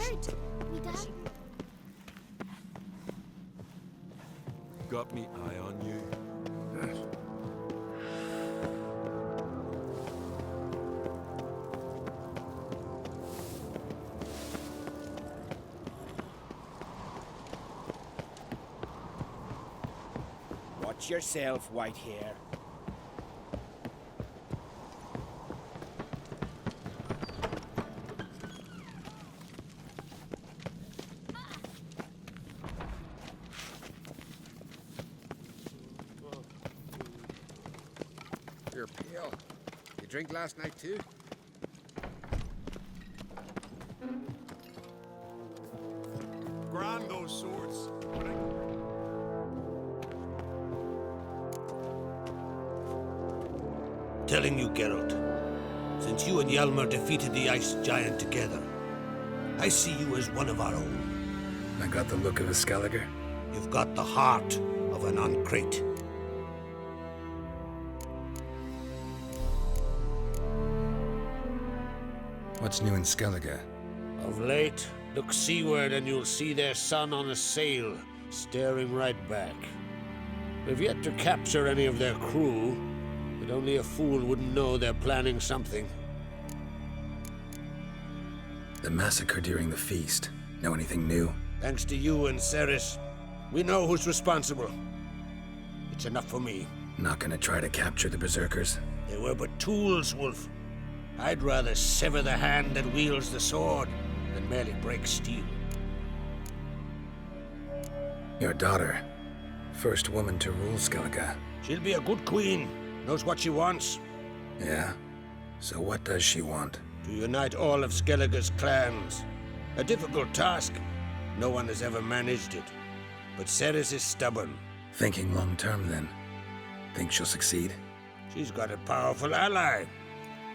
heard. Me dad. Got me eye on you. Yes. Watch yourself, white hair. You're pale. You drink last night too? Grind those swords. Telling you, Geralt, since you and Hjalmar defeated the Ice Giant together, I see you as one of our own. I got the look of a Skelliger. You've got the heart of an Uncrate. What's new in Skellige? Of late, look seaward and you'll see their sun on a sail, staring right back. We've yet to capture any of their crew, but only a fool wouldn't know they're planning something. The massacre during the feast. Know anything new? Thanks to you and Ceres, we know who's responsible. It's enough for me. Not gonna try to capture the Berserkers? They were but tools, Wolf. I'd rather sever the hand that wields the sword than merely break steel. Your daughter. First woman to rule Skellige. She'll be a good queen. Knows what she wants. Yeah? So what does she want? To unite all of Skellige's clans. A difficult task. No one has ever managed it. But Ceres is stubborn. Thinking long term, then. Think she'll succeed? She's got a powerful ally.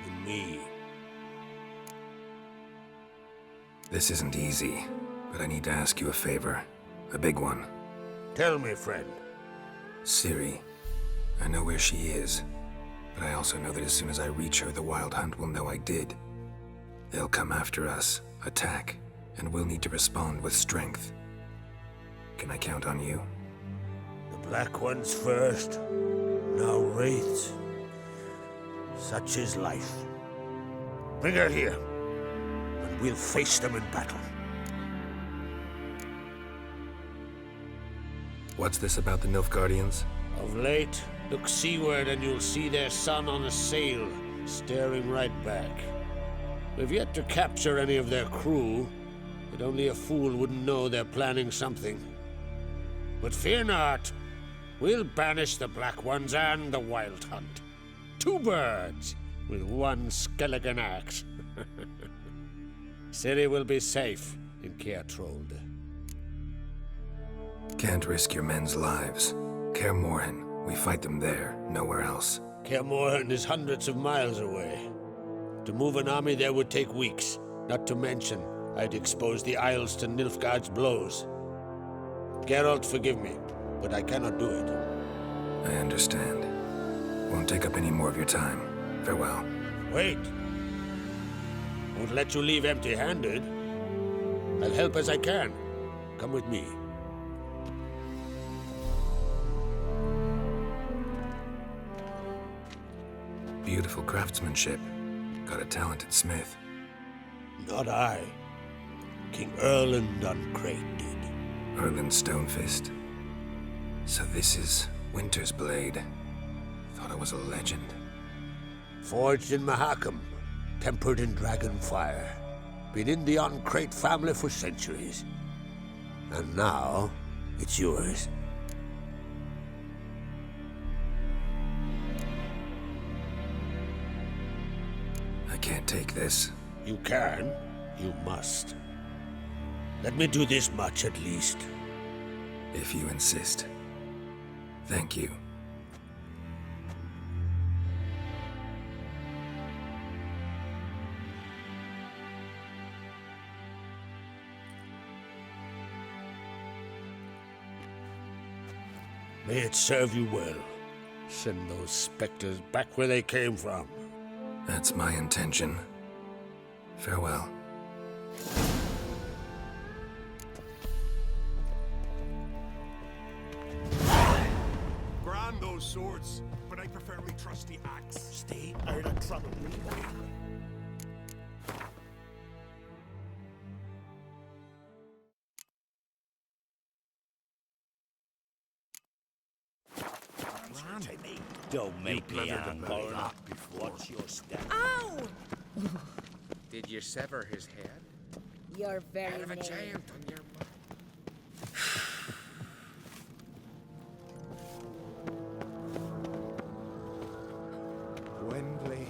In me. This isn't easy, but I need to ask you a favor. A big one. Tell me, friend. Ciri. I know where she is, but I also know that as soon as I reach her, the Wild Hunt will know I did. They'll come after us, attack, and we'll need to respond with strength. Can I count on you? The Black Ones first. Now Wraiths. Such is life. Bring her here, and we'll face them in battle. What's this about the Nilfgaardians? Of late, look seaward and you'll see their sun on a sail, staring right back. We've yet to capture any of their crew, but only a fool wouldn't know they're planning something. But fear not, we'll banish the Black Ones and the Wild Hunt. 2 birds with 1 Skelligan axe. Ciri will be safe in Caertrold. Can't risk your men's lives. Kaer Morhen, we fight them there, nowhere else. Kaer Morhen is hundreds of miles away. To move an army there would take weeks, not to mention I'd expose the Isles to Nilfgaard's blows. Geralt, forgive me, but I cannot do it. I understand. Won't take up any more of your time. Farewell. Wait. Won't let you leave empty-handed. I'll help as I can. Come with me. Beautiful craftsmanship. Got a talented smith. Not I. King Erland Uncrate did. Erland Stonefist. So this is Winter's Blade. Thought I was a legend. Forged in Mahakam, tempered in dragon fire. Been in the Uncrate family for centuries. And now, it's yours. I can't take this. You can, you must. Let me do this much at least. If you insist. Thank you. May it serve you well. Send those specters back where they came from. That's my intention. Farewell. those swords, but I prefer me trusty axe. Stay out of trouble. Don't make me angry. What's your step? Ow! Did you sever his head? You're very Head of a mean. giant on your mind. Windblade.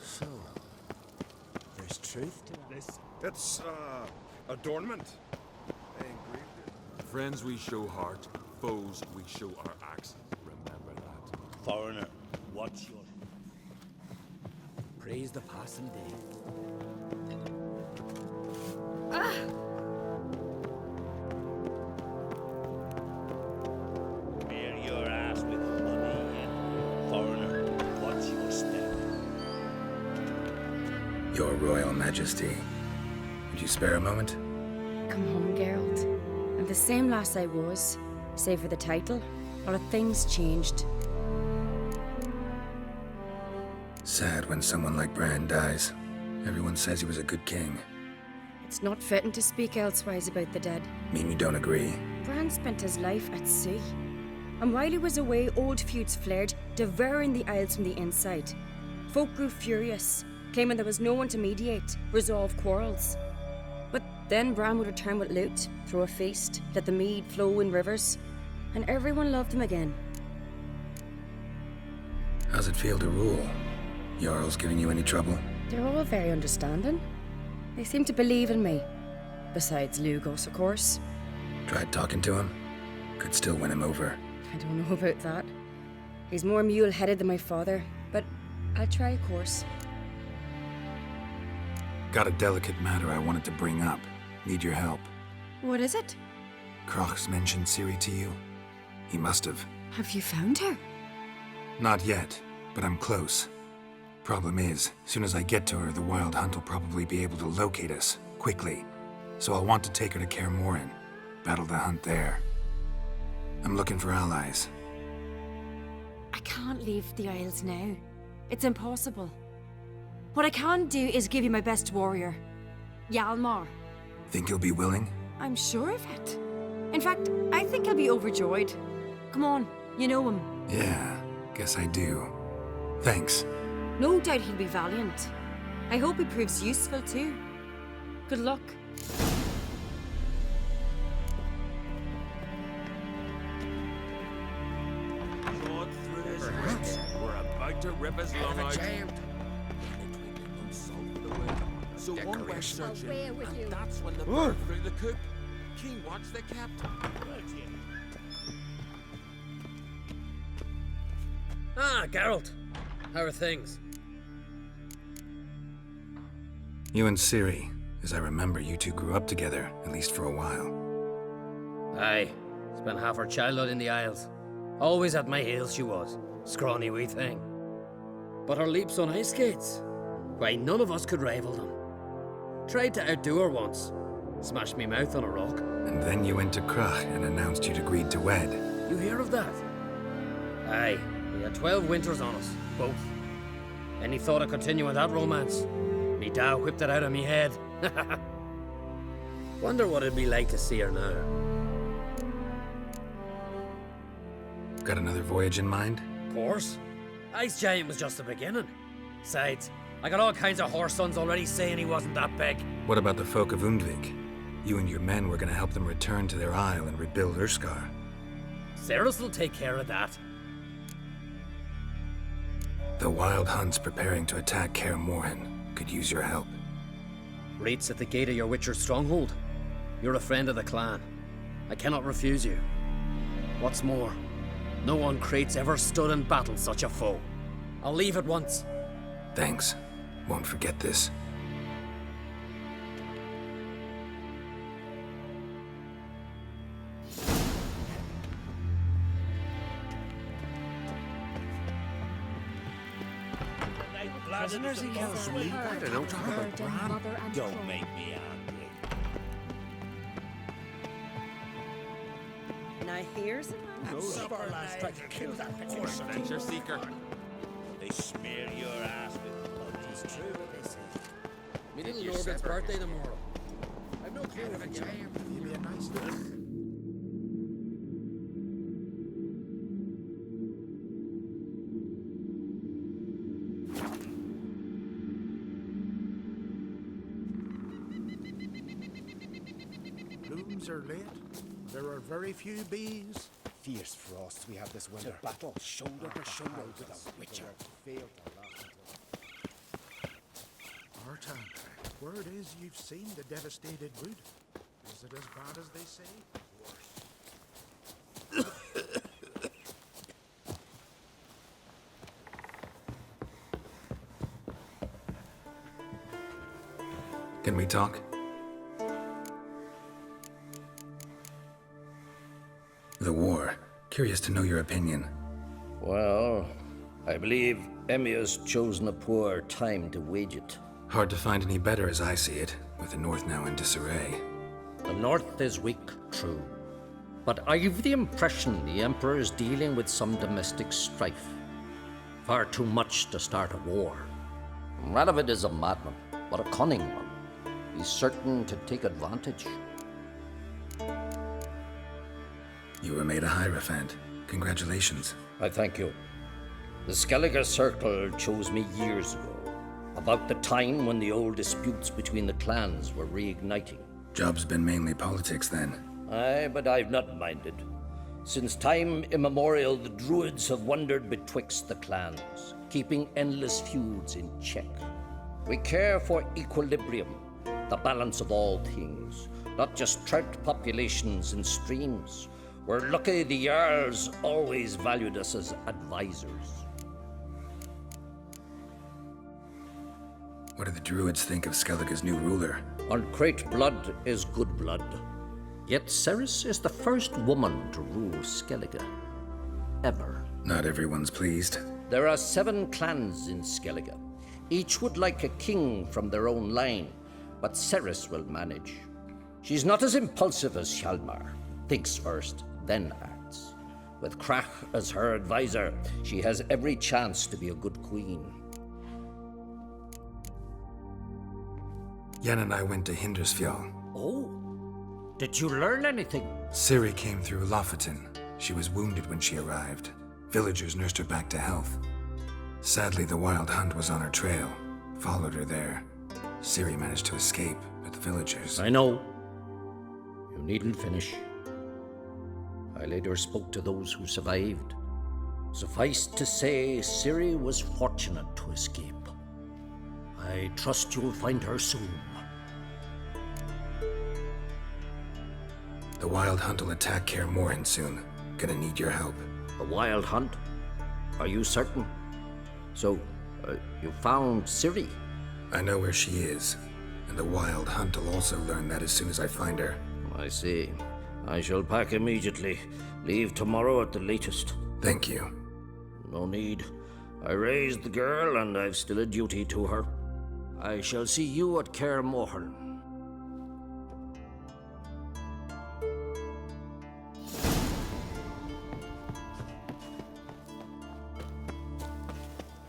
So, there's truth to this. It's, adornment. I engraved it. Friends we show heart, foes we show our axes. Remember that. Foreigner, what's your... Praise the passing day. Bear your ass with money, yeah. Foreigner, what's your step? Your Royal Majesty. Would you spare a moment? Come home, Geralt. I'm the same lass I was, save for the title. A lot of things changed. Sad when someone like Bran dies. Everyone says he was a good king. It's not fitting to speak elsewise about the dead. Mean you don't agree? Bran spent his life at sea. And while he was away, old feuds flared, devouring the Isles from the inside. Folk grew furious, claiming there was no one to mediate, resolve quarrels. But then Bran would return with loot, throw a feast, let the mead flow in rivers, and everyone loved him again. How's it feel to rule? Jarl's giving you any trouble? They're all very understanding. They seem to believe in me. Besides Lugos, of course. Tried talking to him? Could still win him over. I don't know about that. He's more mule-headed than my father, but I'll try, of course. Got a delicate matter I wanted to bring up. Need your help. What is it? Crach's mentioned Ciri to you? He must have. Have you found her? Not yet, but I'm close. Problem is, soon as I get to her, the Wild Hunt will probably be able to locate us, quickly. So I'll want to take her to Kaer Morhen. Battle the hunt there. I'm looking for allies. I can't leave the Isles now. It's impossible. What I can do is give you my best warrior, Hjalmar. Think you'll be willing? I'm sure of it. In fact, I think he'll be overjoyed. Come on, you know him. Yeah, guess I do. Thanks. No doubt he'll be valiant. I hope he proves useful too. Good luck. Clawed through his ribs. We're about to rip his Head lung of a out. giant. So one went Decoration. searching, Away with you. and that's when the bird threw the coop. Key watch the captain. Ah, Geralt. How are things? You and Ciri. As I remember, you two grew up together, at least for a while. Aye. Spent half her childhood in the Isles. Always at my heels she was. Scrawny wee thing. But her leaps on ice skates? Why, none of us could rival them. Tried to outdo her once. Smashed me mouth on a rock. And then you went to Crach and announced you'd agreed to wed. You hear of that? Aye. We had 12 winters on us, both. Any thought of continuing that romance? Me Dow whipped it out of me head. Wonder what it'd be like to see her now. Got another voyage in mind? Of course. Ice Giant was just the beginning. Besides, I got all kinds of horse sons already saying he wasn't that big. What about the folk of Undvik? You and your men were gonna help them return to their isle and rebuild Urskar. Cerys will take care of that. The Wild Hunt's preparing to attack Kaer Morhen. Could use your help. Rates at the gate of your Witcher's stronghold. You're a friend of the clan. I cannot refuse you. What's more, no one Krait's ever stood and battled such a foe. I'll leave at once. Thanks. Won't forget this. prisoners he kills from me. I don't know, talk about Bran. Don't make me angry. Now here's Those of our lads tried to kill that horse. Adventure seeker. They smear your ass with blood. It's true what they say. Me little your Morgan's sever birthday his- tomorrow. I've no clue Kind of if a it's jam. You'd be a nice guy. Blooms are late. There are very few bees. Fierce frosts we have this winter. Battle shoulder to shoulder with a witcher. Artan, word is you've seen the devastated wood. Is it as bad as they say? Can we talk? The war. Curious to know your opinion. Well, I believe Emmir's chosen a poor time to wage it. Hard to find any better as I see it, with the North now in disarray. The North is weak, true. But I've the impression the Emperor is dealing with some domestic strife. Far too much to start a war. Radovid is a madman, but a cunning one. He's certain to take advantage. You were made a Hierophant. Congratulations. I thank you. The Skellige Circle chose me years ago, about the time when the old disputes between the clans were reigniting. Job's been mainly politics then. Aye, but I've not minded. Since time immemorial, the Druids have wandered betwixt the clans, keeping endless feuds in check. We care for equilibrium, the balance of all things, not just trout populations and streams. We're lucky the Jarls always valued us as advisors. What do the Druids think of Skellige's new ruler? Uncrate blood is good blood. Yet Ceres is the first woman to rule Skellige. Ever. Not everyone's pleased. There are 7 clans in Skellige. Each would like a king from their own line, but Ceres will manage. She's not as impulsive as Hjalmar. Thinks first, then acts. With Krach as her advisor, she has every chance to be a good queen. Yen and I went to Hindersfjall. Oh, did you learn anything? Ciri came through Lofoten. She was wounded when she arrived. Villagers nursed her back to health. Sadly, the Wild Hunt was on her trail. Followed her there. Ciri managed to escape, but the villagers... I know. You needn't finish. I later spoke to those who survived. Suffice to say, Ciri was fortunate to escape. I trust you'll find her soon. The Wild Hunt will attack Kaer Morhen soon. Gonna need your help. The Wild Hunt? Are you certain? So, you found Ciri? I know where she is, and the Wild Hunt will also learn that as soon as I find her. I see. I shall pack immediately. Leave tomorrow at the latest. Thank you. No need. I raised the girl, and I've still a duty to her. I shall see you at Kaer Morhen.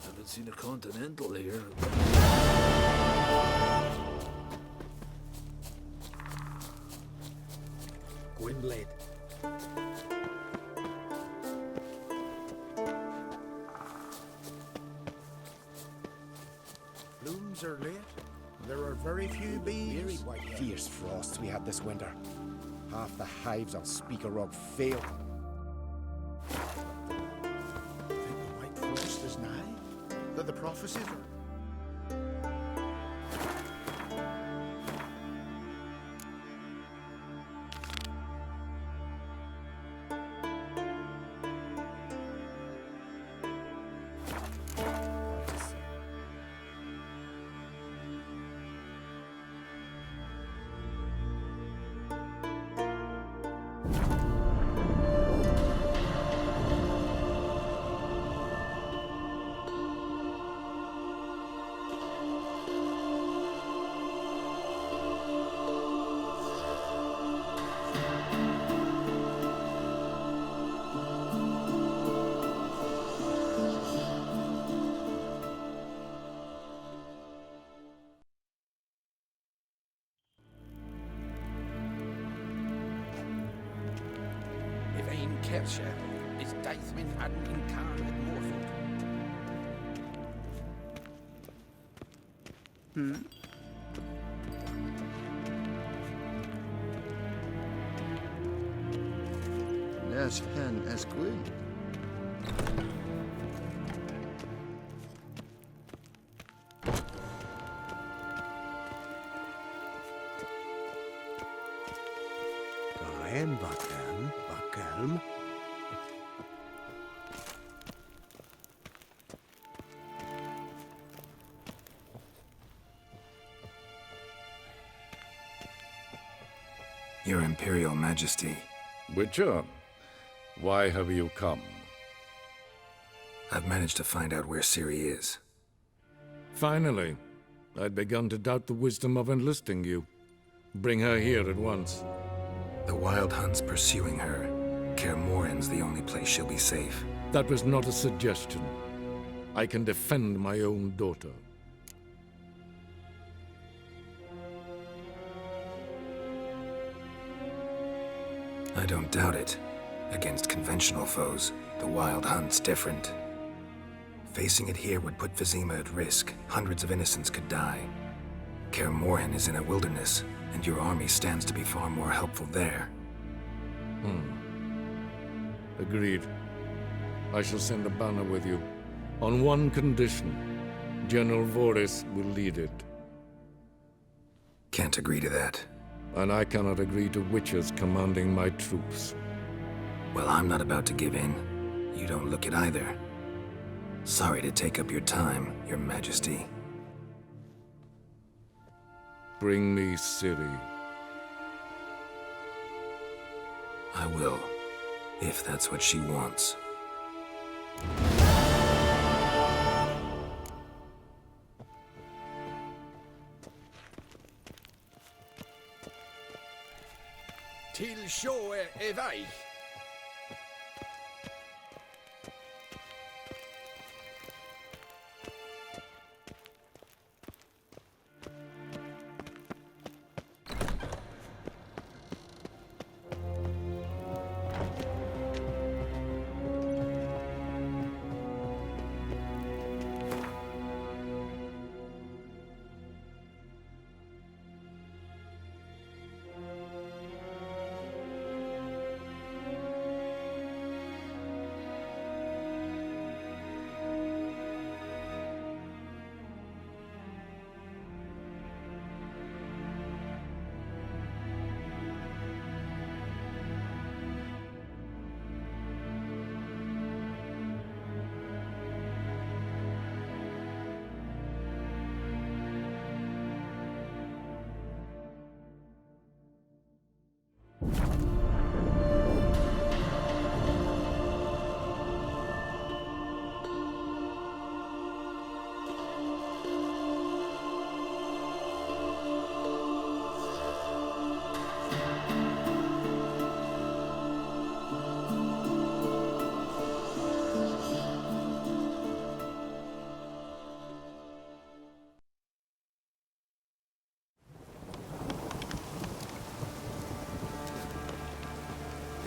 Haven't seen a Continental here. Gwynblade. Blooms are late. There are very few bees. Fierce frosts we had this winter. Half the hives on Speaker Rug failed. Think the white frost is nigh? That the prophecies are... in Kershire is Daithmin hadn't incarnate Morfoot. Nes hen esgwyn. Gaen Bakelm. Your Imperial Majesty, Witcher, why have you come? I've managed to find out where Ciri is. Finally. I'd begun to doubt the wisdom of enlisting you. Bring her here at once. The Wild Hunt's pursuing her. Kaer Morhen's the only place she'll be safe. That was not a suggestion. I can defend my own daughter. I don't doubt it. Against conventional foes, the Wild Hunt's different. Facing it here would put Vizima at risk. Hundreds of innocents could die. Kaer Morhen is in a wilderness, and your army stands to be far more helpful there. Agreed. I shall send a banner with you. On one condition. General Voris will lead it. Can't agree to that. And I cannot agree to witches commanding my troops. Well, I'm not about to give in. You don't look it either. Sorry to take up your time, Your Majesty. Bring me Ciri. I will, if that's what she wants. Till show evai.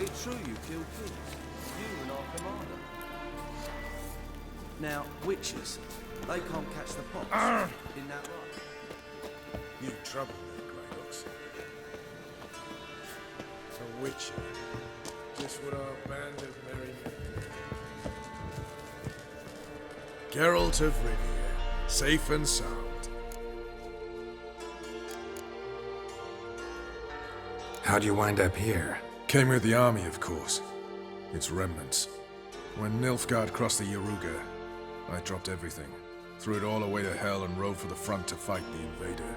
It's true you killed kids. You and our commander. Now, witches, they can't catch the pox. Isn't that right? You trouble me, Greyhawks. A witcher. Just what our band of merry men. Geralt of Rivia, safe and sound. How'd you wind up here? Came with the army, of course. Its remnants. When Nilfgaard crossed the Yaruga, I dropped everything, threw it all away to hell and rode for the front to fight the invader.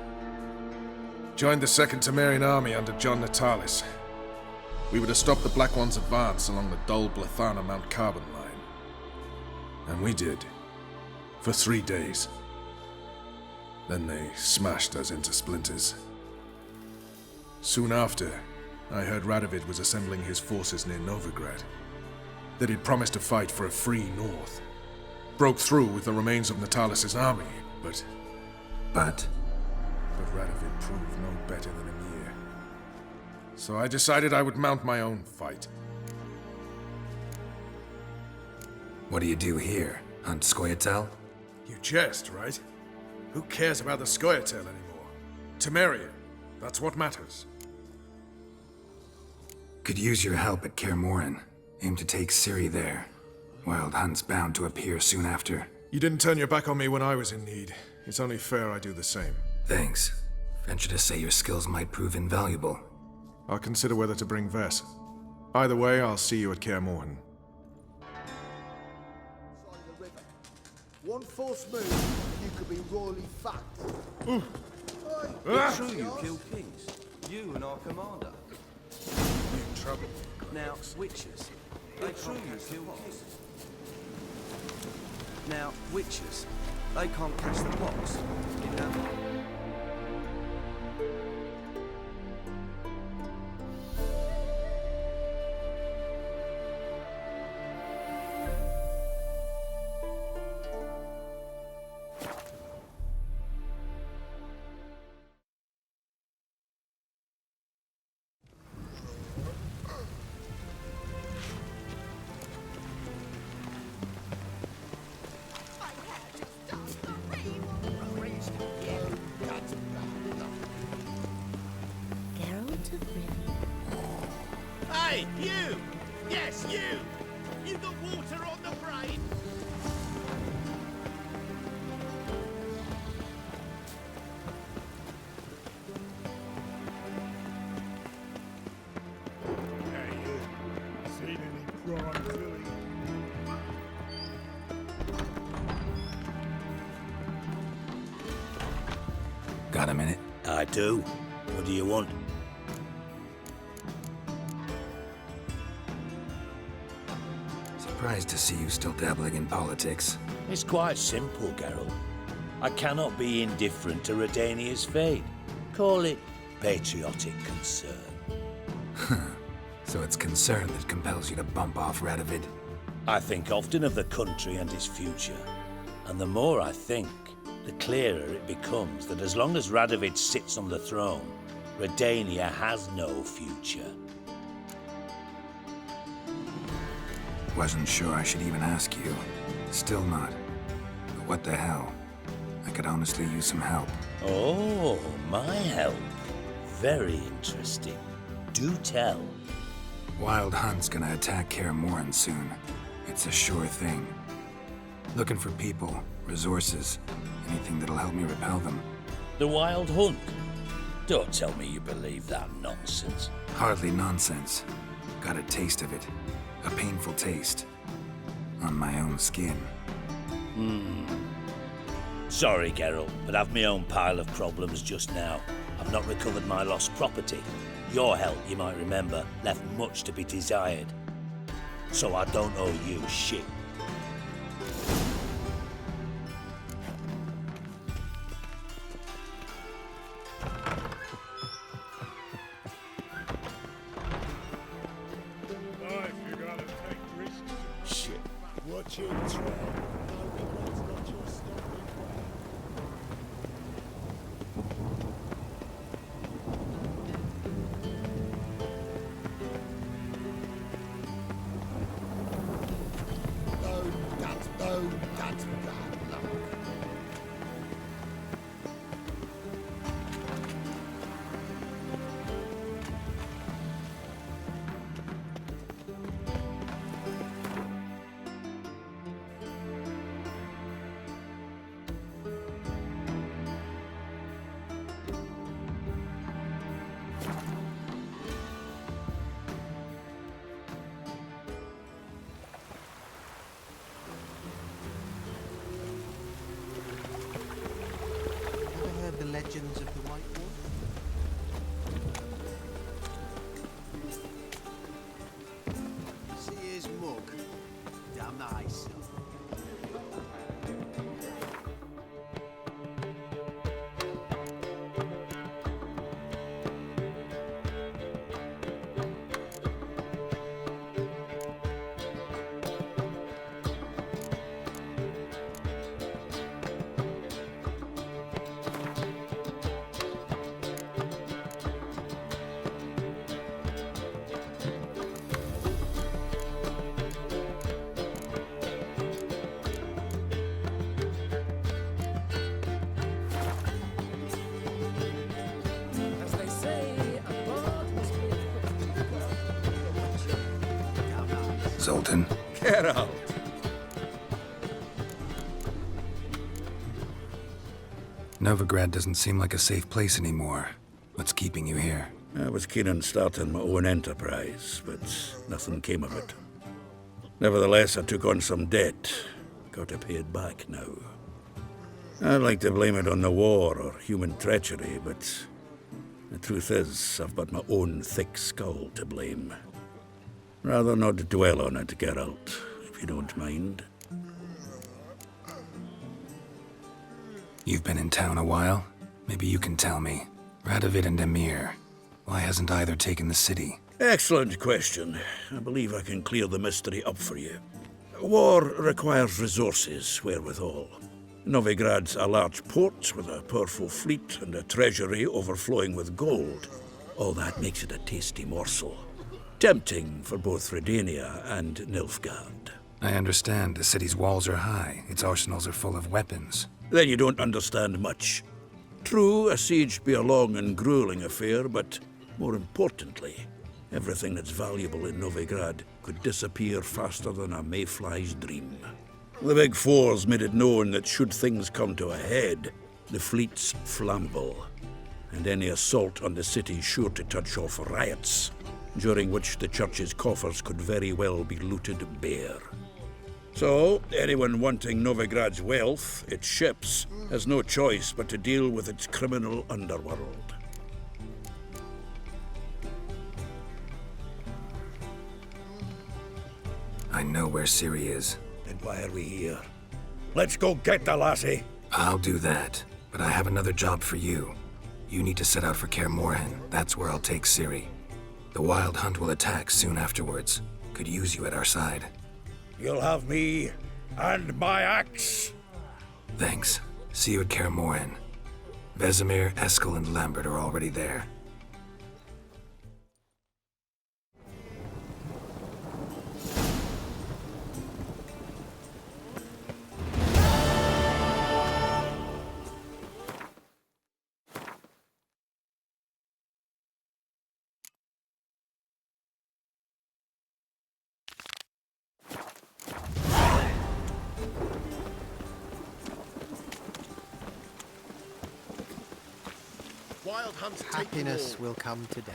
Joined the Second Temerian army under John Natalis. We were to stop the Black One's advance along the Dol Blathana Mount Carbon line. And we did. For 3 days. Then they smashed us into splinters. Soon after, I heard Radovid was assembling his forces near Novigrad. That he'd promised to fight for a free North. Broke through with the remains of Natalis' army, but Radovid proved no better than Emir. So I decided I would mount my own fight. What do you do here? Hunt Scoia'tael? You jest, right? Who cares about the Scoia'tael anymore? Temeria. That's what matters. Could use your help at Kaer Morhen. Aim to take Ciri there. Wild Hunt's bound to appear soon after. You didn't turn your back on me when I was in need. It's only fair I do the same. Thanks. Venture to say your skills might prove invaluable. I'll consider whether to bring Vess. Either way, I'll see you at Kaer Morhen. One false move, and you could be royally fucked. It's true you killed kings. You and our commander. You in trouble? Now, witches. They true you killed kings. Now, witches. They can't catch the pox. In that Hey, you! Yes, you! You got water on the brain? Hey, you. Seen any crime, Tilly? Got a minute? I do. What do you want? Surprised to see you still dabbling in politics. It's quite simple, Geralt. I cannot be indifferent to Redania's fate. Call it patriotic concern. So it's concern that compels you to bump off Radovid? I think often of the country and its future. And the more I think, the clearer it becomes that as long as Radovid sits on the throne, Redania has no future. Wasn't sure I should even ask you. Still not. But what the hell? I could honestly use some help. Oh, my help. Very interesting. Do tell. Wild Hunt's gonna attack Kaer Morhen soon. It's a sure thing. Looking for people, resources, anything that'll help me repel them. The Wild Hunt? Don't tell me you believe that nonsense. Hardly nonsense. Got a taste of it. A painful taste. On my own skin. Sorry, Geralt, but I've my own pile of problems just now. I've not recovered my lost property. Your help, you might remember, left much to be desired. So I don't owe you shit. Life, you gotta take risks. Shit. Watch your tread. No regrets, not your stomping ground. No, that's bad luck. Zoltan? Get out. Novigrad doesn't seem like a safe place anymore. What's keeping you here? I was keen on starting my own enterprise, but nothing came of it. Nevertheless, I took on some debt. Got to pay it back now. I'd like to blame it on the war or human treachery, but the truth is, I've got my own thick skull to blame. Rather not dwell on it, Geralt, if you don't mind. You've been in town a while? Maybe you can tell me. Radovid and Emir. Why hasn't either taken the city? Excellent question. I believe I can clear the mystery up for you. War requires resources, wherewithal. Novigrad's a large port with a powerful fleet and a treasury overflowing with gold. All that makes it a tasty morsel. Tempting for both Redania and Nilfgaard. I understand. The city's walls are high. Its arsenals are full of weapons. Then you don't understand much. True, a siege be a long and grueling affair, but more importantly, everything that's valuable in Novigrad could disappear faster than a mayfly's dream. The Big Four's made it known that should things come to a head, the fleet's flammable, and any assault on the city's sure to touch off riots, during which the church's coffers could very well be looted bare. So, anyone wanting Novigrad's wealth, its ships, has no choice but to deal with its criminal underworld. I know where Ciri is. Then why are we here? Let's go get the lassie! I'll do that, but I have another job for you. You need to set out for Kaer Morhen. That's where I'll take Ciri. The Wild Hunt will attack soon afterwards. Could use you at our side. You'll have me and my axe. Thanks. See you at Kaer Morhen. Vesemir, Eskel, and Lambert are already there. Wild Hunt's Happiness will come today.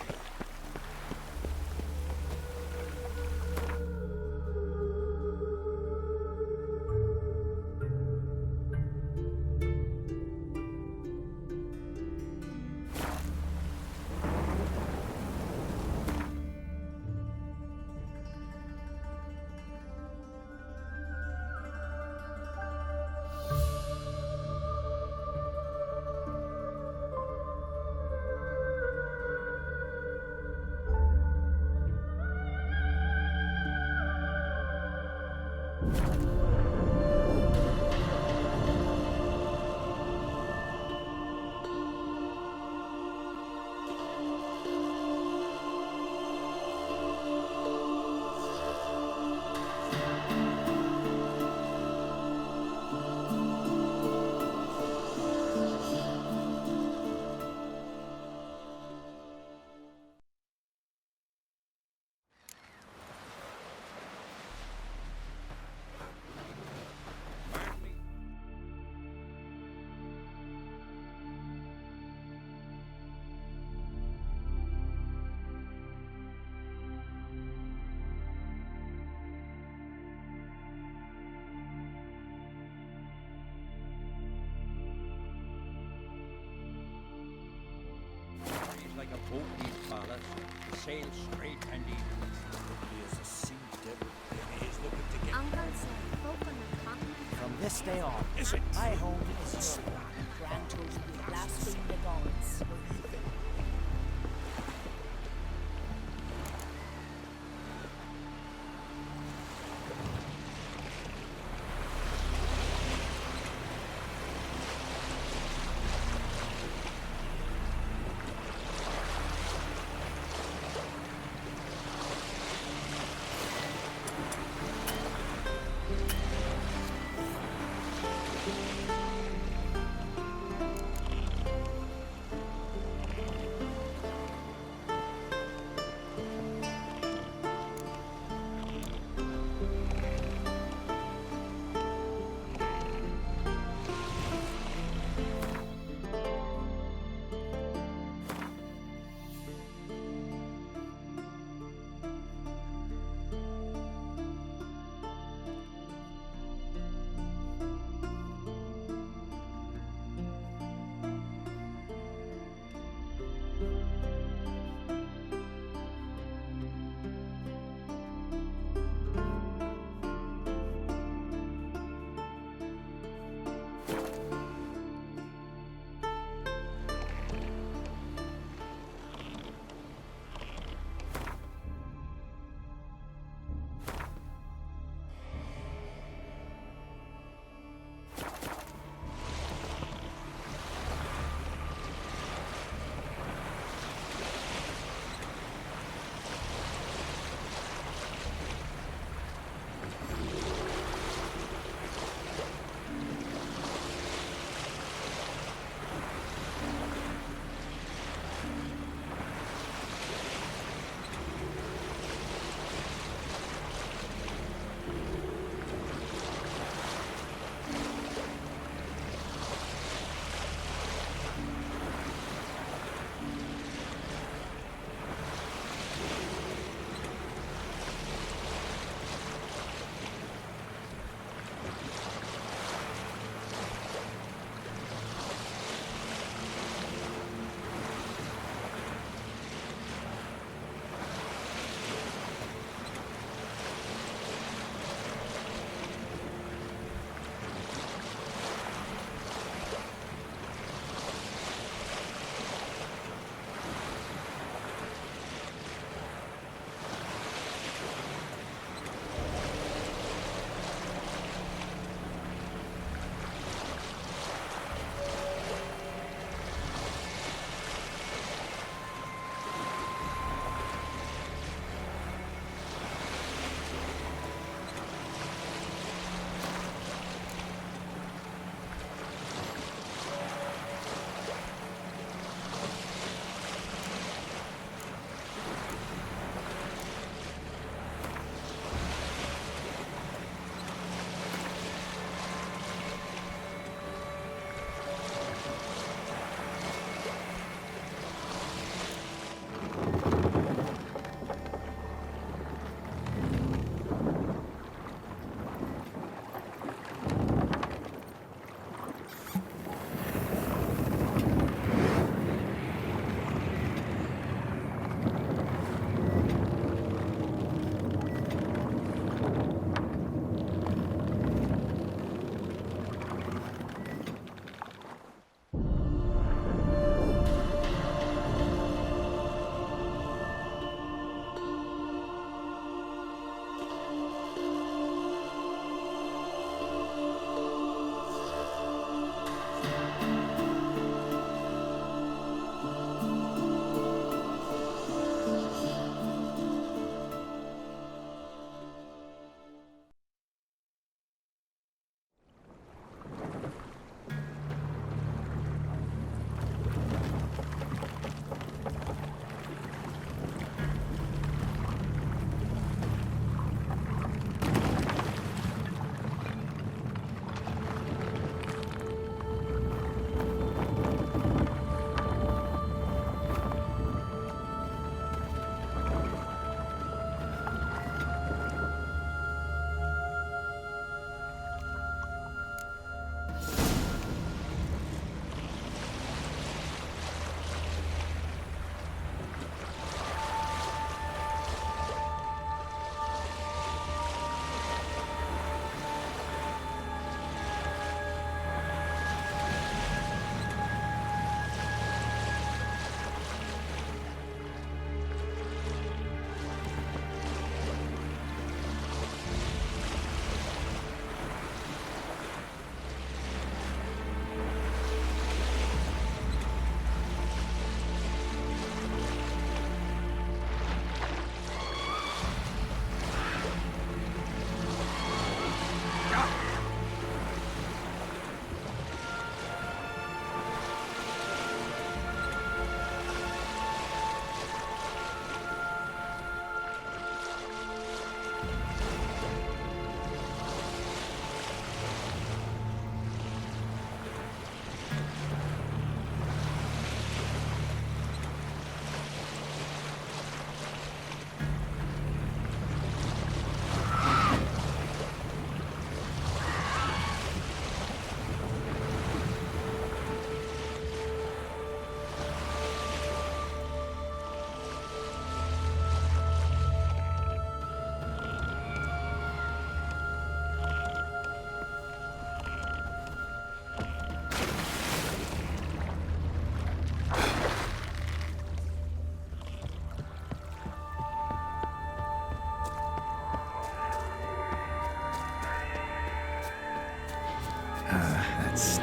Like a boat leaves ballast, sail straight and even. He is a sea devil. He is looking to get... Uncle said, folk on the continent. From this day on, is it? My home is Europe. Grant us we blaspheme the gods.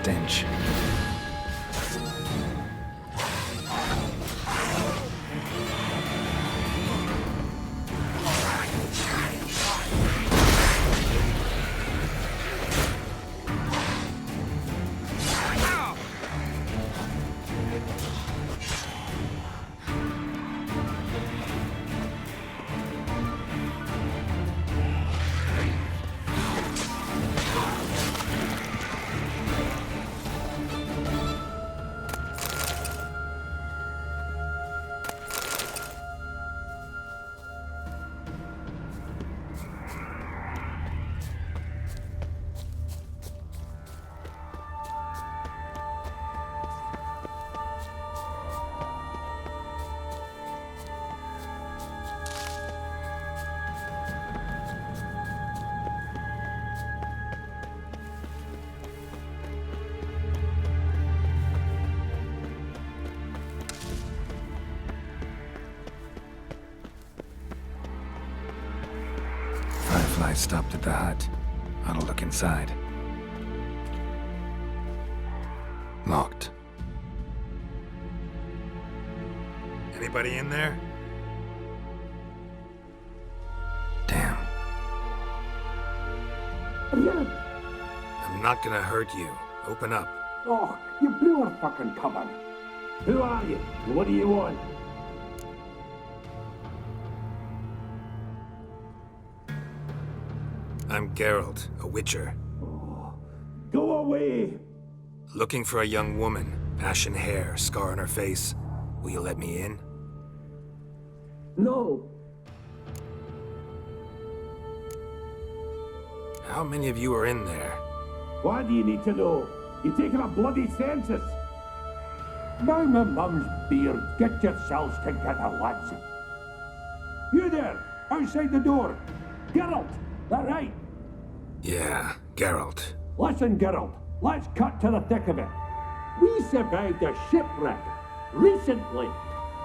stench. Firefly stopped at the hut. I'll look inside. Locked. Anybody in there? Damn. I'm not gonna hurt you. Open up. Oh, you blew our fucking cover. Who are you? And what do you want? I'm Geralt, a witcher. Go away! Looking for a young woman. Ashen hair, scar on her face. Will you let me in? No. How many of you are in there? Why do you need to know? You're taking a bloody census. By my mum's beard, get yourselves together, lads. You there, outside the door. Geralt, that right? Yeah, Geralt. Listen, Geralt, let's cut to the thick of it. We survived a shipwreck recently.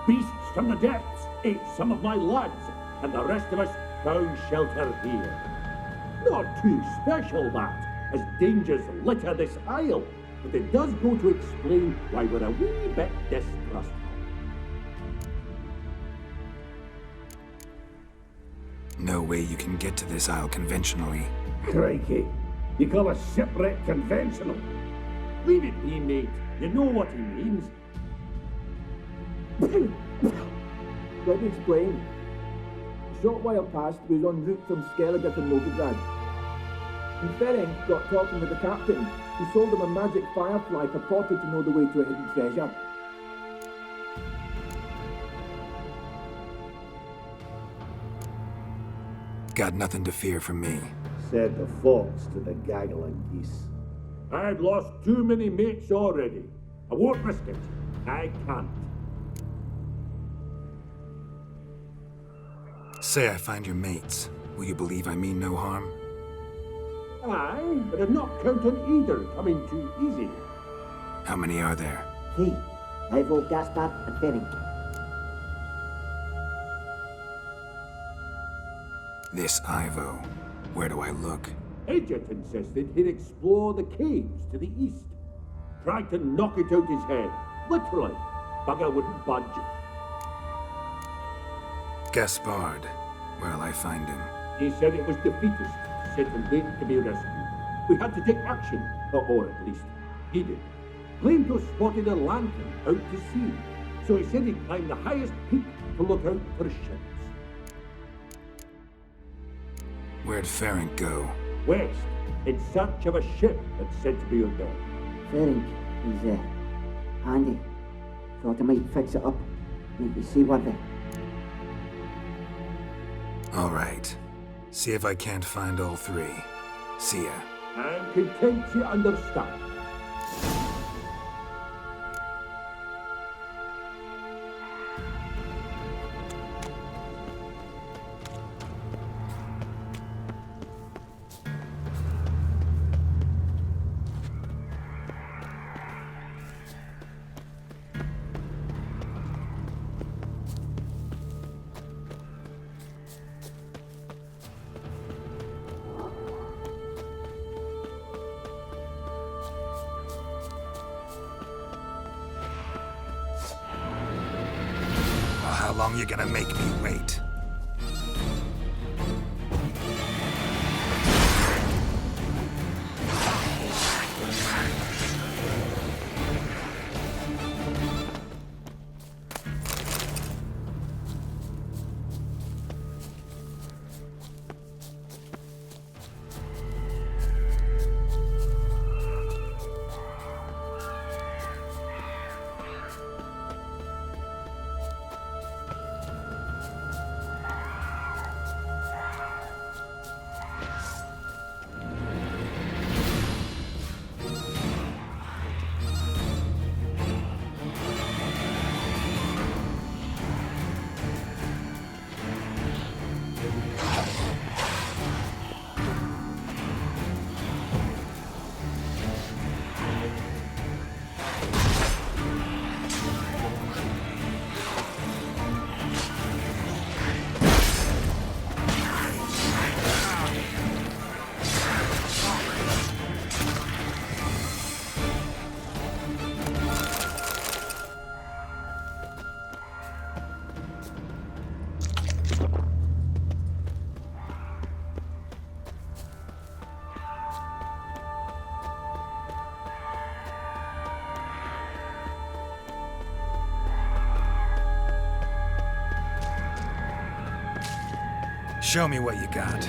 Beasts from the depths ate some of my lads, and the rest of us found shelter here. Not too special, that, as dangers litter this isle, but it does go to explain why we're a wee bit distrustful. No way you can get to this isle conventionally. Crikey, you call a shipwreck conventional? Leave it be, mate. You know what he means. Let me explain. A short while past, we was en route from Skellige to Novigrad. And Ferenc got talking with the captain, who sold him a magic firefly purported to know the way to a hidden treasure. Got nothing to fear from me. Said the fox to the gaggle of geese. I've lost too many mates already. I won't risk it. I can't. Say I find your mates. Will you believe I mean no harm? Aye, but I'd not count on either coming too easy. How many are there? 3. Ivo, Gaspard, and Ferenc. This Ivo. Where do I look? Agent insisted he'd explore the caves to the east. Tried to knock it out his head. Literally. Bugger wouldn't budge. Gaspard. Where'll I find him? He said it was defeatist, sent him late to be rescued. We had to take action, or at least he did. Claimed to have spotted a lantern out to sea, so he said he'd climb the highest peak to look out for ships. Where'd Ferenc go? West, in search of a ship that's said to be on there. Ferenc, he's handy. Thought I might fix it up. Make you seaworthy. All right. See if I can't find all 3. See ya. I'm content you understand. long you gonna make me wait? Show me what you got.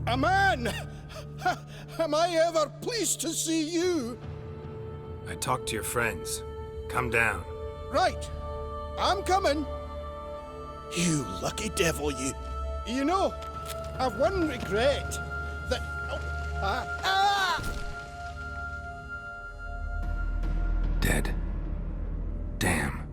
A man! Am I ever pleased to see you? I talked to your friends. Come down. Right. I'm coming. You lucky devil, you. You know, I've one regret. That... Dead. Damn.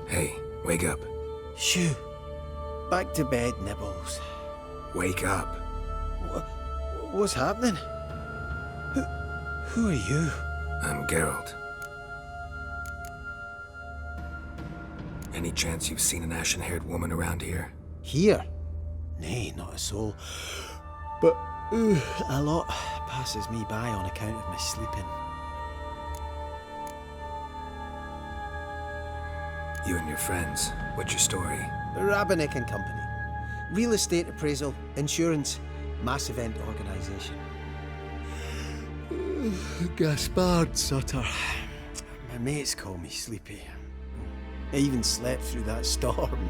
Hey, wake up. Shoo. Back to bed, Nibbles. Wake up. What's happening? Who are you? I'm Geralt. Any chance you've seen an ashen-haired woman around here? Here? Nay, not a soul. But a lot passes me by on account of my sleeping. You and your friends, what's your story? Rabbinick and Company. Real estate appraisal, insurance, mass event organisation. Gaspard Sutter. My mates call me Sleepy. I even slept through that storm.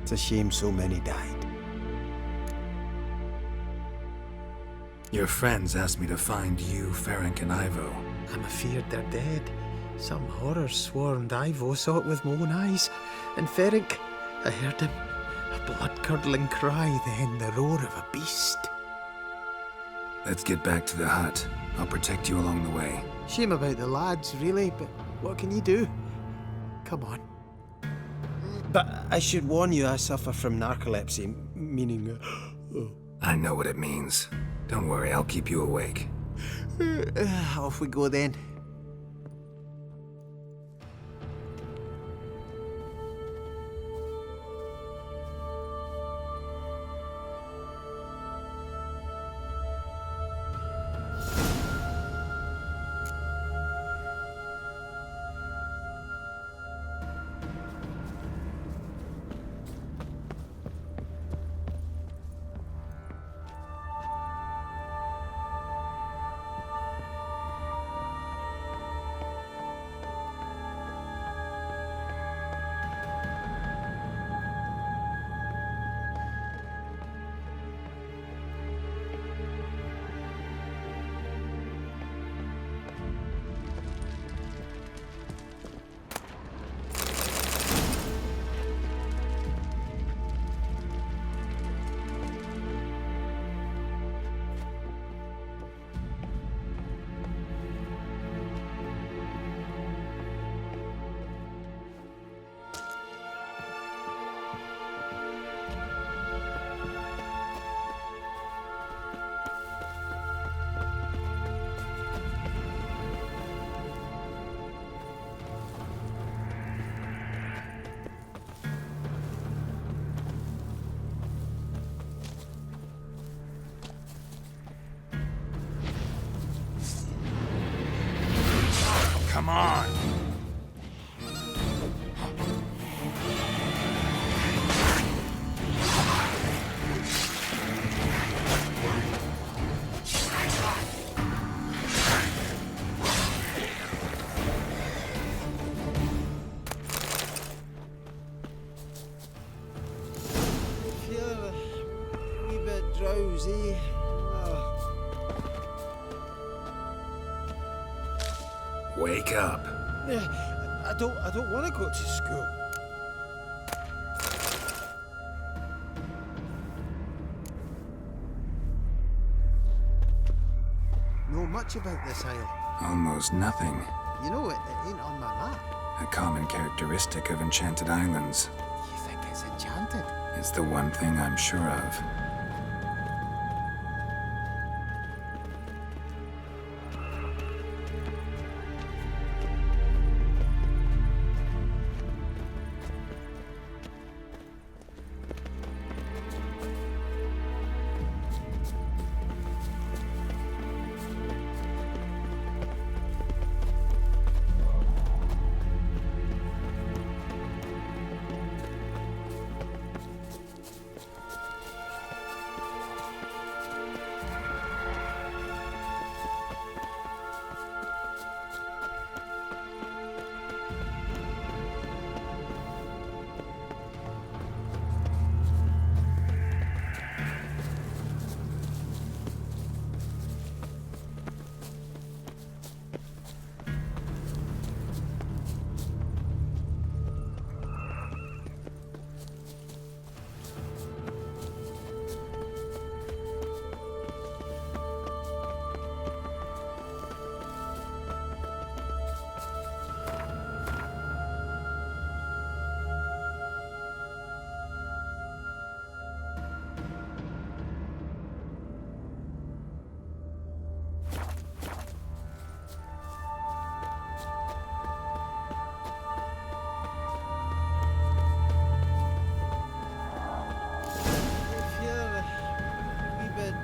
It's a shame so many died. Your friends asked me to find you, Ferenc, and Ivo. I'm afeard they're dead. Some horror swarmed Ivo, saw it with my own eyes. And Ferenc, I heard him. A blood-curdling cry, then the roar of a beast. Let's get back to the hut. I'll protect you along the way. Shame about the lads, really, but what can you do? Come on. But I should warn you, I suffer from narcolepsy, meaning... I know what it means. Don't worry, I'll keep you awake. Off we go then. Come on! Feel a wee bit drowsy. Wake up. I don't want to go to school. Know much about this isle? Almost nothing. You know it ain't on my map. A common characteristic of enchanted islands. You think it's enchanted? It's the one thing I'm sure of.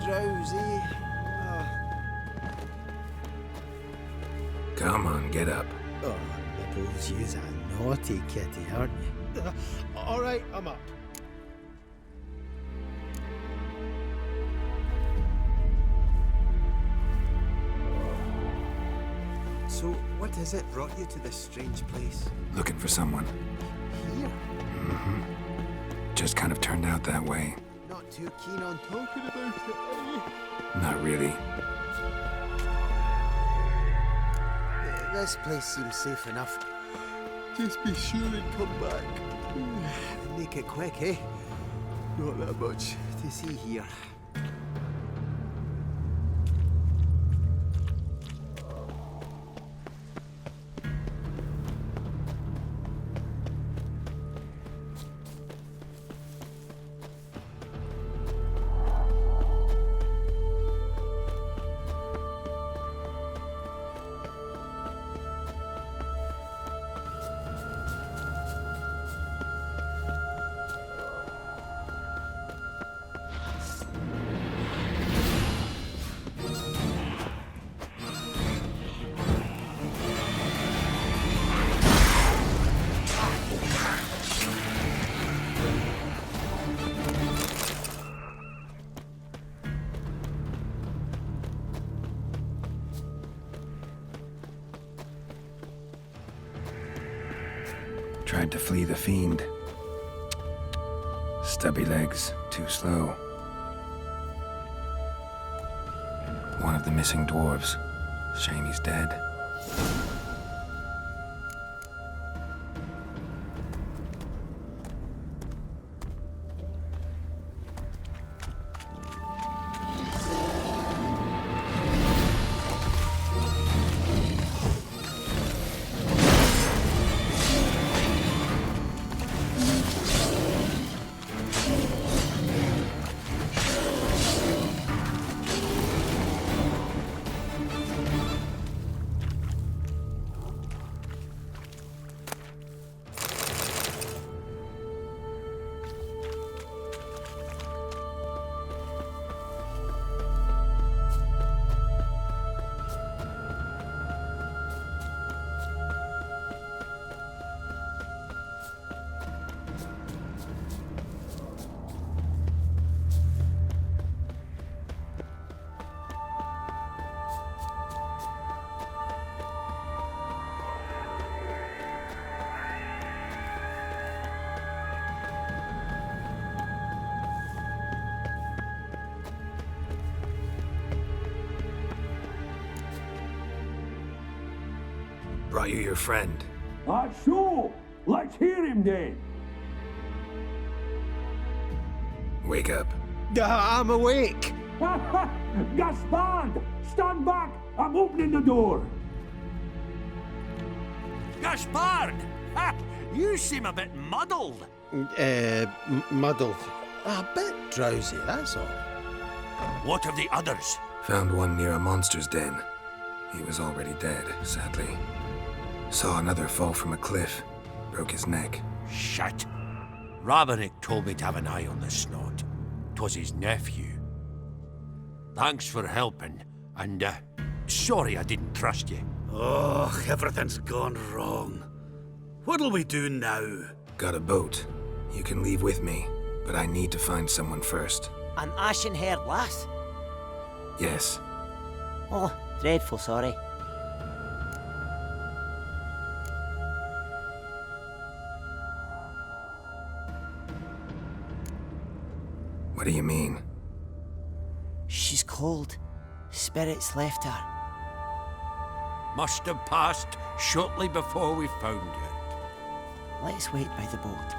Drowsy. Come on, get up. Oh, Nibbles, you's a naughty kitty, aren't you? All right, I'm up. So, what is it brought you to this strange place? Looking for someone. Here? Mm-hmm. Just kind of turned out that way. Not too keen on talking about it, are you? Not really. This place seems safe enough. Just be sure and come back. And make it quick, eh? Not that much to see here. Tried to flee the fiend. Stubby legs, too slow. One of the missing dwarves. Shame he's dead. Brought you your friend. That's so. Let's hear him then. Wake up. I'm awake. Gaspard! Stand back! I'm opening the door. Gaspard! Ha! You seem a bit muddled. Muddled. A bit drowsy, that's all. What of the others? Found one near a monster's den. He was already dead, sadly. Saw another fall from a cliff. Broke his neck. Shit. Roderick told me to have an eye on the snot. 'Twas his nephew. Thanks for helping, and sorry I didn't trust you. Oh, everything's gone wrong. What'll we do now? Got a boat. You can leave with me, but I need to find someone first. An ashen-haired lass? Yes. Oh, dreadful sorry. What do you mean? She's cold. Spirits left her. Must have passed shortly before we found her. Let's wait by the boat.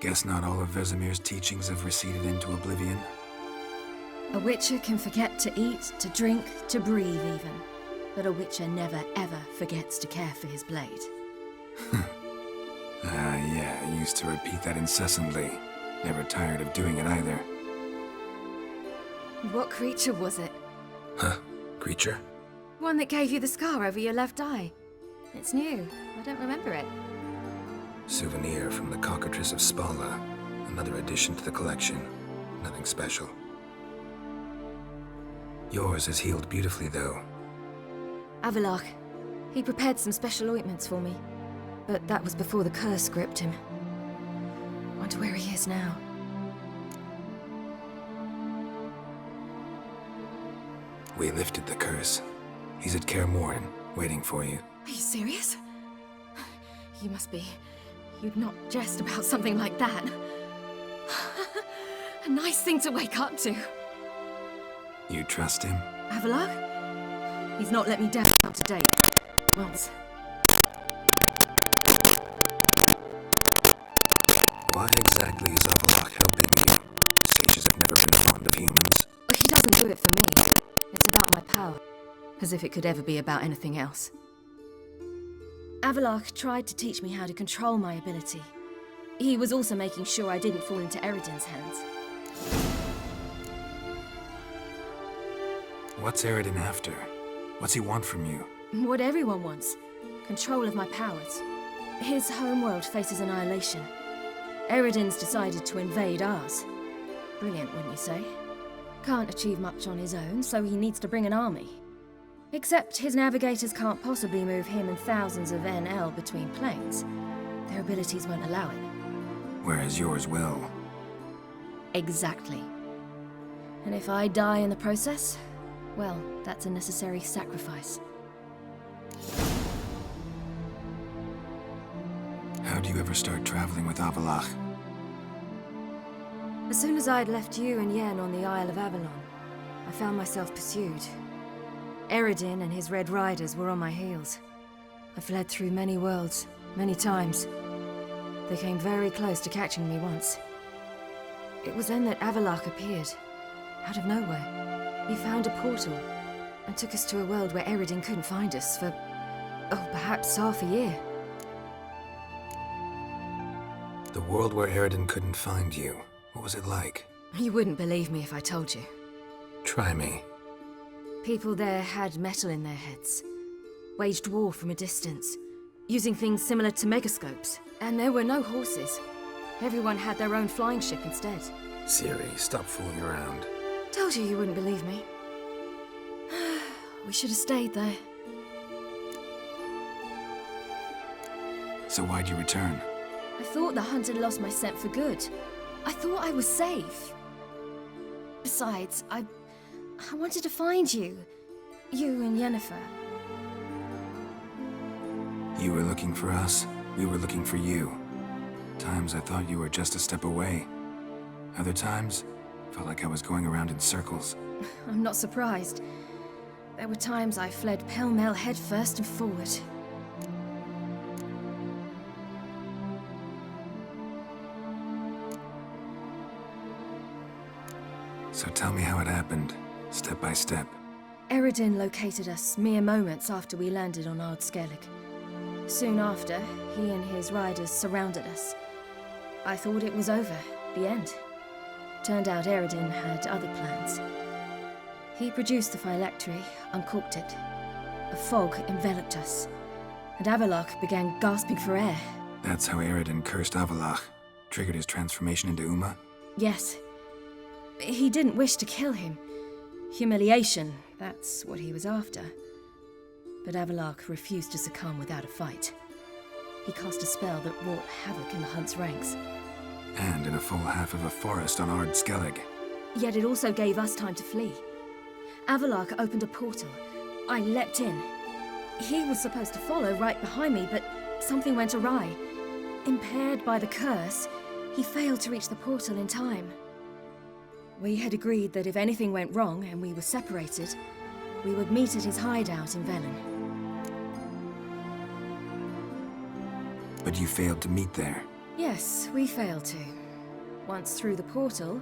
Guess not all of Vesemir's teachings have receded into oblivion. A witcher can forget to eat, to drink, to breathe even. But a witcher never ever forgets to care for his blade. Yeah, I used to repeat that incessantly. Never tired of doing it either. What creature was it? Huh? Creature? One that gave you the scar over your left eye. It's new. I don't remember it. Souvenir from the Cockatrice of Spala. Another addition to the collection. Nothing special. Yours is healed beautifully, though. Avalach. He prepared some special ointments for me. But that was before the curse gripped him. Wonder where he is now. We lifted the curse. He's at Kaer Morhen, waiting for you. Are you serious? You must be. You'd not jest about something like that. A nice thing to wake up to. You trust him? Avalok? He's not let me down to date. Once. Why exactly is Avalok helping you? Sages have never been fond of humans. He doesn't do it for me. It's about my power. As if it could ever be about anything else. Avalok tried to teach me how to control my ability. He was also making sure I didn't fall into Eridan's hands. What's Eridan after? What's he want from you? What everyone wants. Control of my powers. His homeworld faces annihilation. Eridan's decided to invade ours. Brilliant, wouldn't you say? Can't achieve much on his own, so he needs to bring an army. Except his navigators can't possibly move him and thousands of NL between planes. Their abilities won't allow it. Whereas yours will. Exactly. And if I die in the process, well, that's a necessary sacrifice. How'd you ever start traveling with Avalok? As soon as I'd left you and Yen on the Isle of Avalon, I found myself pursued. Eridan and his Red Riders were on my heels. I fled through many worlds, many times. They came very close to catching me once. It was then that Avalok appeared, out of nowhere. He found a portal, and took us to a world where Eridan couldn't find us for, perhaps half a year. The world where Eridan couldn't find you. What was it like? You wouldn't believe me if I told you. Try me. People there had metal in their heads, waged war from a distance, using things similar to megascopes. And there were no horses. Everyone had their own flying ship instead. Ciri, stop fooling around. Told you wouldn't believe me. We should have stayed there. So why'd you return? I thought the hunt had lost my scent for good. I thought I was safe. Besides, I wanted to find you. You and Yennefer. You were looking for us. We were looking for you. Times I thought you were just a step away. Other times, felt like I was going around in circles. I'm not surprised. There were times I fled pell-mell head first and forward. So tell me how it happened, step by step. Eridan located us mere moments after we landed on Ard Skellig. Soon after, he and his riders surrounded us. I thought it was over, the end. Turned out Eridan had other plans. He produced the phylactery, uncorked it. A fog enveloped us, and Avalok began gasping for air. That's how Eridan cursed Avalok, triggered his transformation into Uma? Yes. He didn't wish to kill him. Humiliation, that's what he was after. But Avalok refused to succumb without a fight. He cast a spell that wrought havoc in the hunt's ranks. And in a full half of a forest on Ard Skellig. Yet it also gave us time to flee. Avalok opened a portal. I leapt in. He was supposed to follow right behind me, but something went awry. Impaired by the curse, he failed to reach the portal in time. We had agreed that if anything went wrong and we were separated, we would meet at his hideout in Velen. But you failed to meet there. Yes, we failed to. Once through the portal,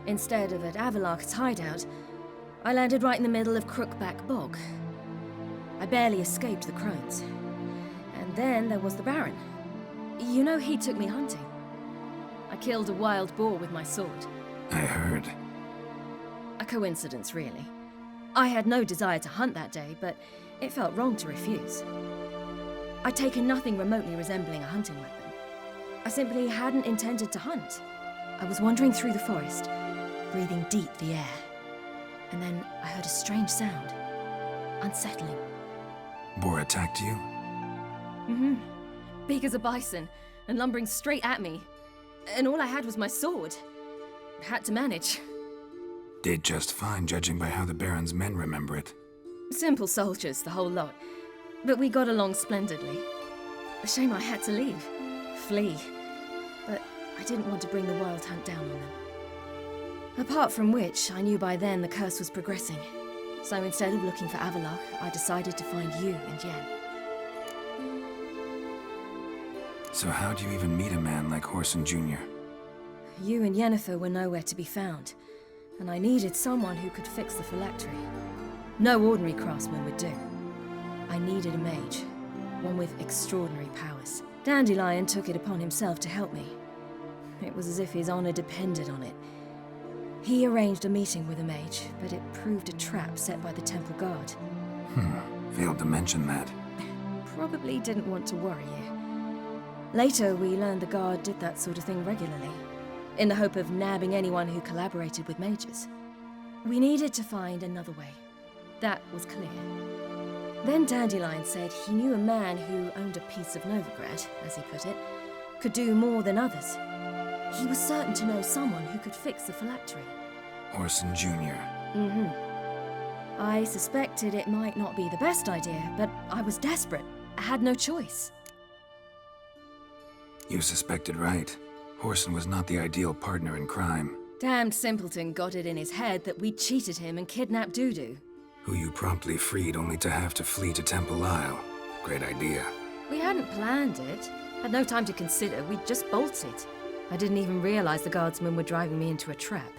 instead of at Avalok's hideout, I landed right in the middle of Crookback Bog. I barely escaped the crones. And then there was the Baron. You know, he took me hunting. I killed a wild boar with my sword. I heard. A coincidence, really. I had no desire to hunt that day, but it felt wrong to refuse. I'd taken nothing remotely resembling a hunting weapon. I simply hadn't intended to hunt. I was wandering through the forest, breathing deep the air. And then I heard a strange sound. Unsettling. Boar attacked you? Mm-hmm. Big as a bison, and lumbering straight at me. And all I had was my sword. Had to manage. Did just fine, judging by how the Baron's men remember it. Simple soldiers, the whole lot. But we got along splendidly. A shame I had to leave. Flee. But I didn't want to bring the Wild Hunt down on them. Apart from which, I knew by then the curse was progressing. So instead of looking for Avalok, I decided to find you and Yen. So how'd you even meet a man like Horson Jr.? You and Yennefer were nowhere to be found, and I needed someone who could fix the phylactery. No ordinary craftsman would do. I needed a mage, one with extraordinary powers. Dandelion took it upon himself to help me. It was as if his honor depended on it. He arranged a meeting with a mage, but it proved a trap set by the temple guard. Failed to mention that. Probably didn't want to worry you. Later, we learned the guard did that sort of thing regularly, in the hope of nabbing anyone who collaborated with mages. We needed to find another way. That was clear. Then Dandelion said he knew a man who owned a piece of Novigrad, as he put it, could do more than others. He was certain to know someone who could fix the phylactery. Horson Jr. I suspected it might not be the best idea, but I was desperate. I had no choice. You suspected right. Horson was not the ideal partner in crime. Damned simpleton got it in his head that we'd cheated him and kidnapped Dudu. Who you promptly freed only to have to flee to Temple Isle. Great idea. We hadn't planned it. Had no time to consider. We'd just bolted. I didn't even realize the guardsmen were driving me into a trap.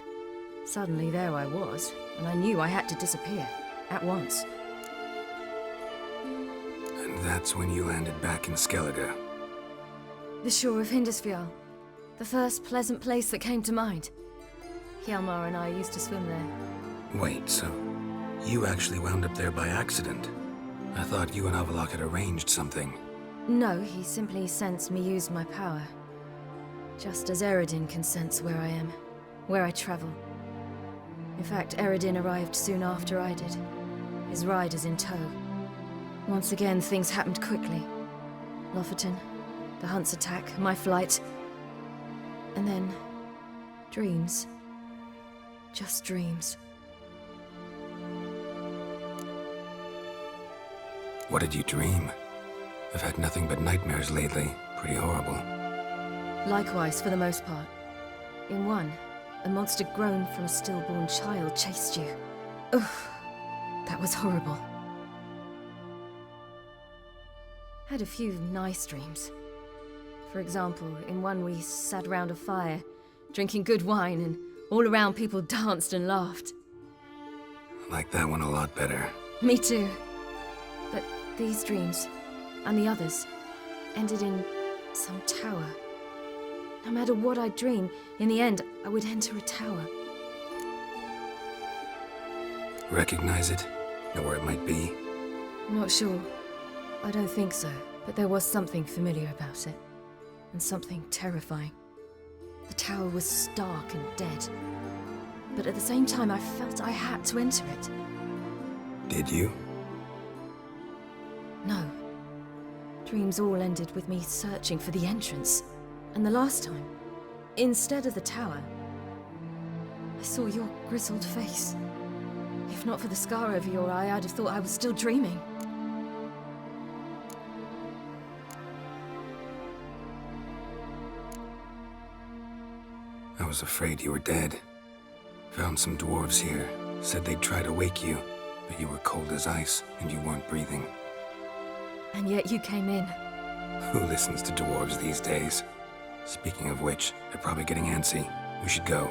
Suddenly there I was, and I knew I had to disappear. At once. And that's when you landed back in Skellige. The shore of Hindisfjall. The first pleasant place that came to mind. Hjalmar and I used to swim there. Wait, so you actually wound up there by accident? I thought you and Avalok had arranged something. No, he simply sensed me use my power. Just as Eredin can sense where I am, where I travel. In fact, Eredin arrived soon after I did, his riders in tow. Once again, things happened quickly. Lofoten, the Hunt's attack, my flight. And then, dreams. Just dreams. What did you dream? I've had nothing but nightmares lately. Pretty horrible. Likewise, for the most part. In one, a monster grown from a stillborn child chased you. Ugh, that was horrible. Had a few nice dreams. For example, in one we sat around a fire, drinking good wine, and all around people danced and laughed. I like that one a lot better. Me too. But these dreams, and the others, ended in some tower. No matter what I dream, in the end, I would enter a tower. Recognize it? Know where it might be? Not sure. I don't think so, but there was something familiar about it. And something terrifying. The tower was stark and dead. But at the same time, I felt I had to enter it. Did you? No. Dreams all ended with me searching for the entrance. And the last time, instead of the tower, I saw your grizzled face. If not for the scar over your eye, I'd have thought I was still dreaming. I was afraid you were dead. Found some dwarves here. Said they'd try to wake you, but you were cold as ice and you weren't breathing. And yet you came in. Who listens to dwarves these days? Speaking of which, they're probably getting antsy. We should go.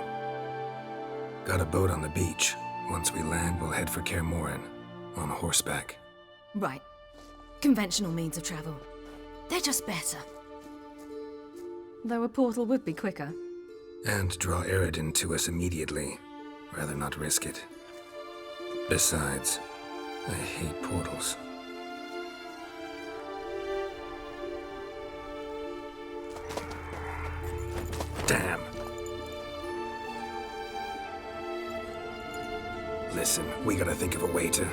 Got a boat on the beach. Once we land, we'll head for Kaer Morhen. On horseback. Right. Conventional means of travel. They're just better. Though a portal would be quicker. And draw Eredin to us immediately. Rather not risk it. Besides, I hate portals. Damn. Listen, we gotta think of a way to...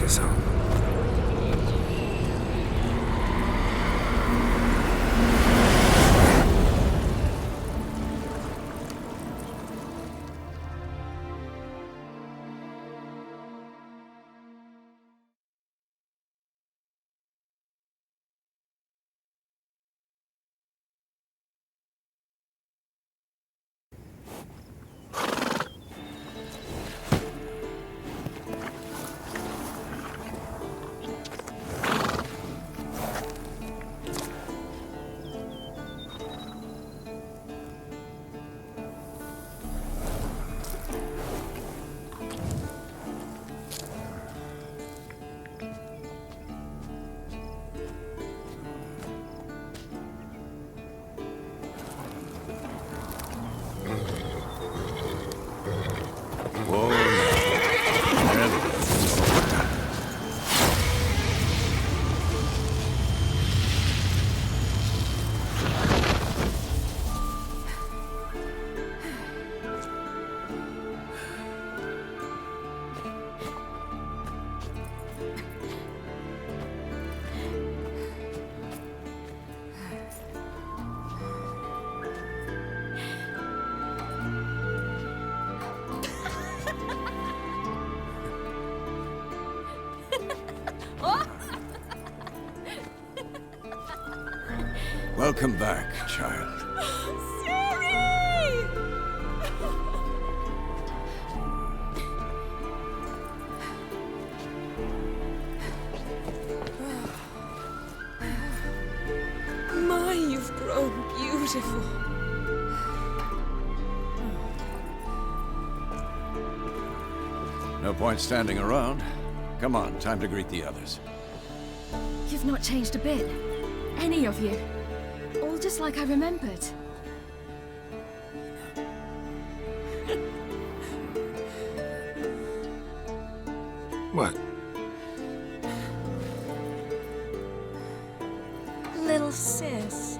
us home. Welcome back, child. My, you've grown beautiful. No point standing around. Come on, time to greet the others. You've not changed a bit. Any of you. All just like I remembered. What? Little sis.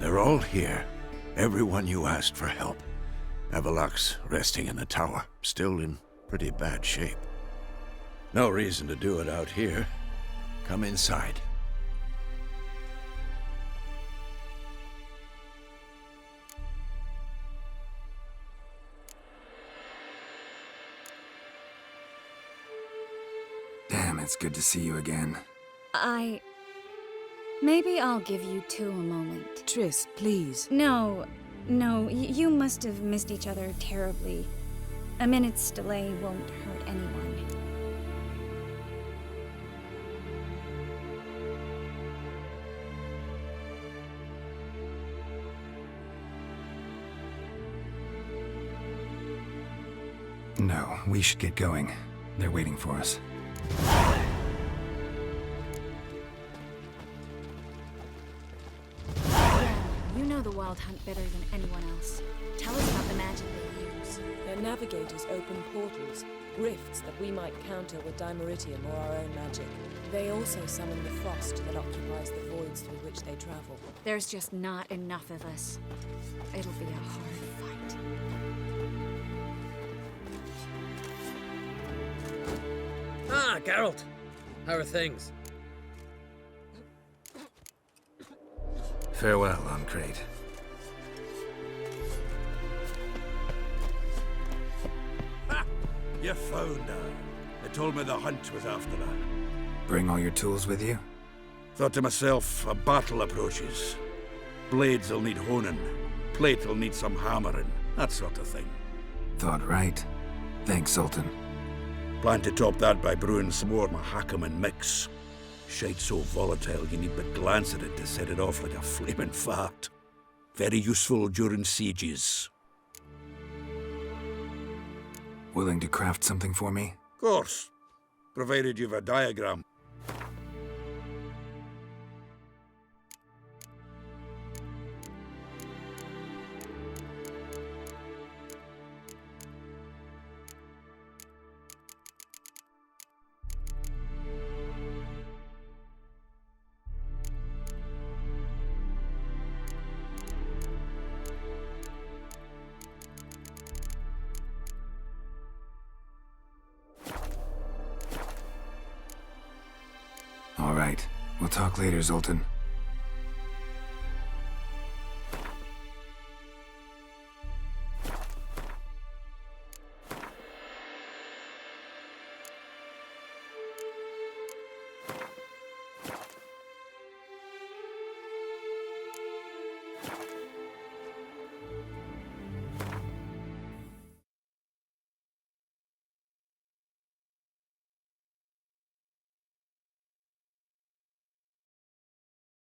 They're all here. Everyone you asked for help. Avalok's resting in the tower, still in pretty bad shape. No reason to do it out here. Come inside. Damn, it's good to see you again. Maybe I'll give you two a moment. Triss, please. No, you must have missed each other terribly. A minute's delay won't hurt anyone. No, we should get going. They're waiting for us. You know the Wild Hunt better than anyone else. Tell us about the magic they use. Their navigators open portals, rifts that we might counter with Dimeritium or our own magic. They also summon the frost that occupies the voids through which they travel. There's just not enough of us. It'll be a hard fight. Ah, Geralt. How are things? Farewell, Ancrate. Ha! You found her. They told me the hunt was after her. Bring all your tools with you? Thought to myself, a battle approaches. Blades will need honing. Plate will need some hammering. That sort of thing. Thought right. Thanks, Sultan. Plan to top that by brewing some more Mahakaman mix. Shite so volatile you need but glance at it to set it off like a flaming fart. Very useful during sieges. Willing to craft something for me? Of course. Provided you've a diagram. We'll talk later, Zoltan.